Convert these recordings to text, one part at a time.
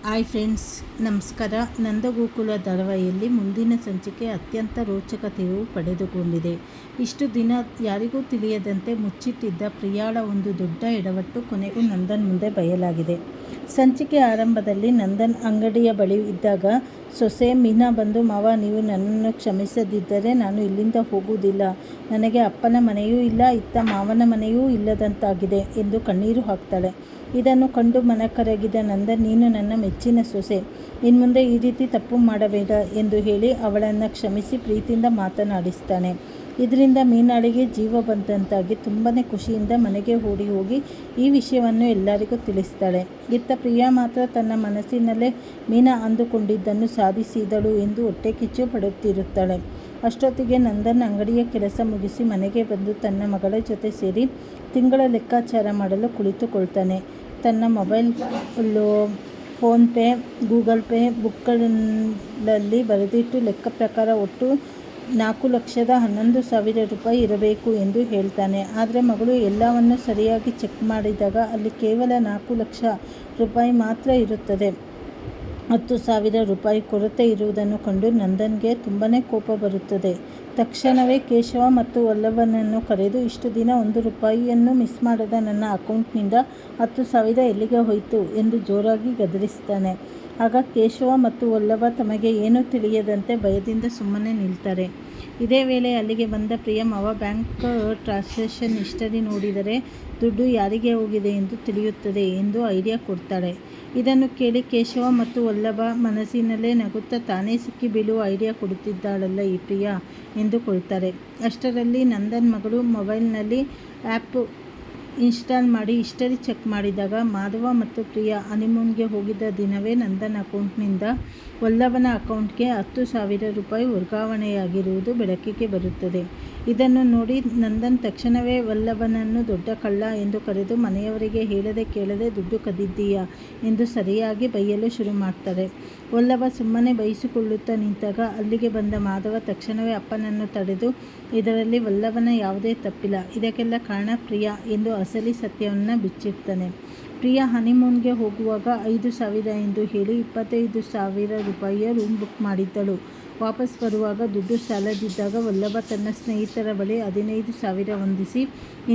Hi friends, ನಮಸ್ಕಾರ. ನಂದಗೋಕುಲ ಧಾರಾವಾಹಿಯಲ್ಲಿ ಮುಂದಿನ ಸಂಚಿಕೆ ಅತ್ಯಂತ ರೋಚಕ ತಿರುವು ಪಡೆದುಕೊಂಡಿದೆ. ಇಷ್ಟು ದಿನ ಯಾರಿಗೂ ತಿಳಿಯದಂತೆ ಮುಚ್ಚಿಟ್ಟಿದ್ದ ಪ್ರಿಯಾಳ ಒಂದು ದೊಡ್ಡ ಎಡವಟ್ಟು ಕೊನೆಗೂ ನಂದನ್ ಮುಂದೆ ಬಯಲಾಗಿದೆ. ಸಂಚಿಕೆ ಆರಂಭದಲ್ಲಿ ನಂದನ್ ಅಂಗಡಿಯ ಬಳಿ ಇದ್ದಾಗ ಸೊಸೆ ಮೀನಾ ಬಂದು, ಮಾವ, ನೀವು ನನ್ನನ್ನು ಕ್ಷಮಿಸದಿದ್ದರೆ ನಾನು ಇಲ್ಲಿಂದ ಹೋಗುವುದಿಲ್ಲ. ನನಗೆ ಅಪ್ಪನ ಮನೆಯೂ ಇಲ್ಲ, ಇತ್ತ ಮಾವನ ಮನೆಯೂ ಇಲ್ಲದಂತಾಗಿದೆ ಎಂದು ಕಣ್ಣೀರು ಹಾಕ್ತಾಳೆ. ಇದನ್ನು ಕಂಡು ಮನಕರಗಿದ ನಂದನ್, ನೀನು ನನ್ನ ಮೆಚ್ಚಿನ ಸೊಸೆ, ಇನ್ಮುಂದೆ ಈ ರೀತಿ ತಪ್ಪು ಮಾಡಬೇಡ ಎಂದು ಹೇಳಿ ಅವಳನ್ನು ಕ್ಷಮಿಸಿ ಪ್ರೀತಿಯಿಂದ ಮಾತನಾಡಿಸ್ತಾನೆ. ಇದರಿಂದ ಮೀನಾಳಿಗೆ ಜೀವ ಬಂದಂತಾಗಿ ತುಂಬಾ ಖುಷಿಯಿಂದ ಮನೆಗೆ ಓಡಿ ಹೋಗಿ ಈ ವಿಷಯವನ್ನು ಎಲ್ಲರಿಗೂ ತಿಳಿಸ್ತಾಳೆ. ಇತ್ತ ಪ್ರಿಯಾ ಮಾತ್ರ ತನ್ನ ಮನಸ್ಸಿನಲ್ಲೇ ಮೀನಾ ಅಂದುಕೊಂಡಿದ್ದನ್ನು ಸಾಧಿಸಿದಳು ಎಂದು ಹೊಟ್ಟೆ ಕಿಚ್ಚು ಪಡುತ್ತಿರುತ್ತಾಳೆ. ಅಷ್ಟೊತ್ತಿಗೆ ನಂದನ್ ಅಂಗಡಿಯ ಕೆಲಸ ಮುಗಿಸಿ ಮನೆಗೆ ಬಂದು ತನ್ನ ಮಗಳ ಜೊತೆ ಸೇರಿ ತಿಂಗಳ ಲೆಕ್ಕಾಚಾರ ಮಾಡಲು ಕುಳಿತುಕೊಳ್ತಾನೆ. ತನ್ನ ಮೊಬೈಲಲ್ಲೂ ಫೋನ್ಪೇ, ಗೂಗಲ್ ಪೇ ಬುಕ್ಗಳಲ್ಲಿ ಬರೆದಿಟ್ಟು ಲೆಕ್ಕ ಪ್ರಕಾರ ಒಟ್ಟು 4,11,000 ರೂಪಾಯಿ ಇರಬೇಕು ಎಂದು ಹೇಳ್ತಾನೆ. ಆದರೆ ಮಗಳು ಎಲ್ಲವನ್ನೂ ಸರಿಯಾಗಿ ಚೆಕ್ ಮಾಡಿದಾಗ ಅಲ್ಲಿ ಕೇವಲ 4 ಲಕ್ಷ ರೂಪಾಯಿ ಮಾತ್ರ ಇರುತ್ತದೆ. 10,000 ರೂಪಾಯಿ ಕೊರತೆ ಇರುವುದನ್ನು ಕಂಡು ನಂದನ್ಗೆ ತುಂಬಾ ಕೋಪ ಬರುತ್ತದೆ. ತಕ್ಷಣವೇ ಕೇಶವ ಮತ್ತು ವಲ್ಲಭನನ್ನು ಕರೆದು, ಇಷ್ಟು ದಿನ 1 ರೂಪಾಯಿಯನ್ನು ಮಿಸ್ ಮಾಡದ ನನ್ನ ಅಕೌಂಟ್ನಿಂದ 10,000 ಎಲ್ಲಿಗೆ ಹೋಯಿತು ಎಂದು ಜೋರಾಗಿ ಗದರಿಸ್ತಾನೆ. ಆಗ ಕೇಶವ ಮತ್ತು ವಲ್ಲಭ ತಮಗೆ ಏನೂ ತಿಳಿಯದಂತೆ ಭಯದಿಂದ ಸುಮ್ಮನೆ ನಿಲ್ತಾರೆ. ಇದೇ ವೇಳೆ ಅಲ್ಲಿಗೆ ಬಂದ ಪ್ರಿಯಾ, ಮಾವ, ಬ್ಯಾಂಕ್ ಟ್ರಾನ್ಸಾಕ್ಷನ್ ಹಿಸ್ಟರಿ ನೋಡಿದರೆ ದುಡ್ಡು ಯಾರಿಗೆ ಹೋಗಿದೆ ಎಂದು ತಿಳಿಯುತ್ತದೆ ಎಂದು ಐಡಿಯಾ ಕೊಡ್ತಾಳೆ. ಇದನ್ನು ಕೇಳಿ ಕೇಶವ ಮತ್ತು ವಲ್ಲಭ ಮನಸ್ಸಿನಲ್ಲೇ ನಗುತ್ತಾ, ತಾನೇ ಸಿಕ್ಕಿ ಬೀಳುವ ಐಡಿಯಾ ಕೊಡುತ್ತಿದ್ದಾಳಲ್ಲ ಈ ಪ್ರಿಯಾ ಎಂದುಕೊಳ್ತಾರೆ. ಅಷ್ಟರಲ್ಲಿ ನಂದನ್ ಮಗಳು ಮೊಬೈಲ್ನಲ್ಲಿ ಆ್ಯಪ್ ಇನ್ಸ್ಟಾಲ್ ಮಾಡಿ ಹಿಸ್ಟರಿ ಚೆಕ್ ಮಾಡಿದಾಗ ಮಾಧವ ಮತ್ತು ಪ್ರಿಯಾ ಹನಿಮೂನ್ಗೆ ಹೋಗಿದ್ದ ದಿನವೇ ನಂದನ್ ಅಕೌಂಟ್ನಿಂದ ವಲ್ಲಭನ ಅಕೌಂಟ್ಗೆ 10,000 ರೂಪಾಯಿ ವರ್ಗಾವಣೆಯಾಗಿರುವುದು ಬೆಳಕಿಗೆ ಬರುತ್ತದೆ. ಇದನ್ನು ನೋಡಿ ನಂದನ್ ತಕ್ಷಣವೇ ವಲ್ಲಭನನ್ನು ದೊಡ್ಡ ಕಳ್ಳ ಎಂದು ಕರೆದು ಮನೆಯವರಿಗೆ ಹೇಳದೆ ಕೇಳದೆ ದುಡ್ಡು ಕದ್ದಿದ್ದೀಯಾ ಎಂದು ಸರಿಯಾಗಿ ಬೈಯಲು ಶುರು ಮಾಡ್ತಾರೆ. ವಲ್ಲಭ ಸುಮ್ಮನೆ ಬೈಸಿಕೊಳ್ಳುತ್ತಾ ನಿಂತಾಗ ಅಲ್ಲಿಗೆ ಬಂದ ಮಾಧವ ತಕ್ಷಣವೇ ಅಪ್ಪನನ್ನು ತಡೆದು, ಇದರಲ್ಲಿ ವಲ್ಲಭನ ಯಾವುದೇ ತಪ್ಪಿಲ್ಲ, ಇದಕ್ಕೆಲ್ಲ ಕಾರಣ ಪ್ರಿಯಾ ಎಂದು ಅಸಲಿ ಸತ್ಯವನ್ನು ಬಿಚ್ಚಿಡ್ತಾನೆ. ಪ್ರಿಯಾ ಹನಿಮೂನ್ಗೆ ಹೋಗುವಾಗ 5,000 ಎಂದು ಹೇಳಿ 25,000 ರೂಪಾಯಿಯ ರೂಮ್ ಬುಕ್ ಮಾಡಿದ್ದಳು. ವಾಪಸ್ ಬರುವಾಗ ದುಡ್ಡು ಸಾಲದಿದ್ದಾಗ ವಲ್ಲಭ ತನ್ನ ಸ್ನೇಹಿತರ ಬಳಿ 15,000 ಹೊಂದಿಸಿ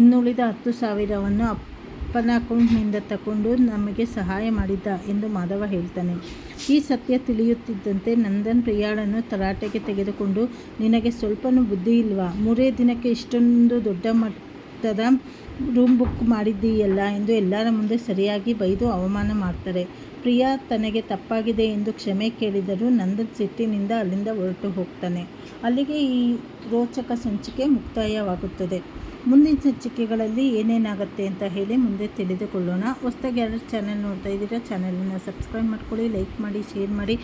ಇನ್ನುಳಿದ 10,000ವನ್ನು ಅಪ್ಪನ ಅಕೌಂಟ್ನಿಂದ ತಗೊಂಡು ನಮಗೆ ಸಹಾಯ ಮಾಡಿದ್ದ ಎಂದು ಮಾಧವ ಹೇಳ್ತಾನೆ. ಈ ಸತ್ಯ ತಿಳಿಯುತ್ತಿದ್ದಂತೆ ನಂದನ್ ಪ್ರಿಯಾಳನ್ನು ತರಾಟೆಗೆ ತೆಗೆದುಕೊಂಡು, ನಿನಗೆ ಸ್ವಲ್ಪನೂ ಬುದ್ಧಿ ಇಲ್ವಾ, 3 ದಿನಕ್ಕೆ ಇಷ್ಟೊಂದು ದೊಡ್ಡ ಮೊತ್ತದ ರೂಮ್ ಬುಕ್ ಮಾಡಿದ್ದೀಯಲ್ಲ ಎಂದು ಎಲ್ಲರ ಮುಂದೆ ಸರಿಯಾಗಿ ಬೈದು ಅವಮಾನ ಮಾಡ್ತಾರೆ. ಪ್ರಿಯಾ ತನಗೆ ತಪ್ಪಾಗಿದೆ ಎಂದು ಕ್ಷಮೆ ಕೇಳಿದರೂ ನಂದನ್ ಸಿಟ್ಟಿನಿಂದ ಅಲ್ಲಿಂದ ಹೊರಟು ಹೋಗ್ತಾನೆ. ಅಲ್ಲಿಗೆ ಈ ರೋಚಕ ಸಂಚಿಕೆ ಮುಕ್ತಾಯವಾಗುತ್ತದೆ. ಮುಂದಿನ ಸಂಚಿಕೆಗಳಲ್ಲಿ ಏನೇನಾಗುತ್ತೆ ಅಂತ ಹೇಳಿ ಮುಂದೆ ತಿಳಿದುಕೊಳ್ಳೋಣ. ಹೊಸದಾಗಿ ಯಾರು ಚಾನೆಲ್ ನೋಡ್ತಾ ಇದ್ದೀರಾ ಚಾನೆಲನ್ನು ಸಬ್ಸ್ಕ್ರೈಬ್ ಮಾಡ್ಕೊಳ್ಳಿ, ಲೈಕ್ ಮಾಡಿ, ಶೇರ್ ಮಾಡಿ.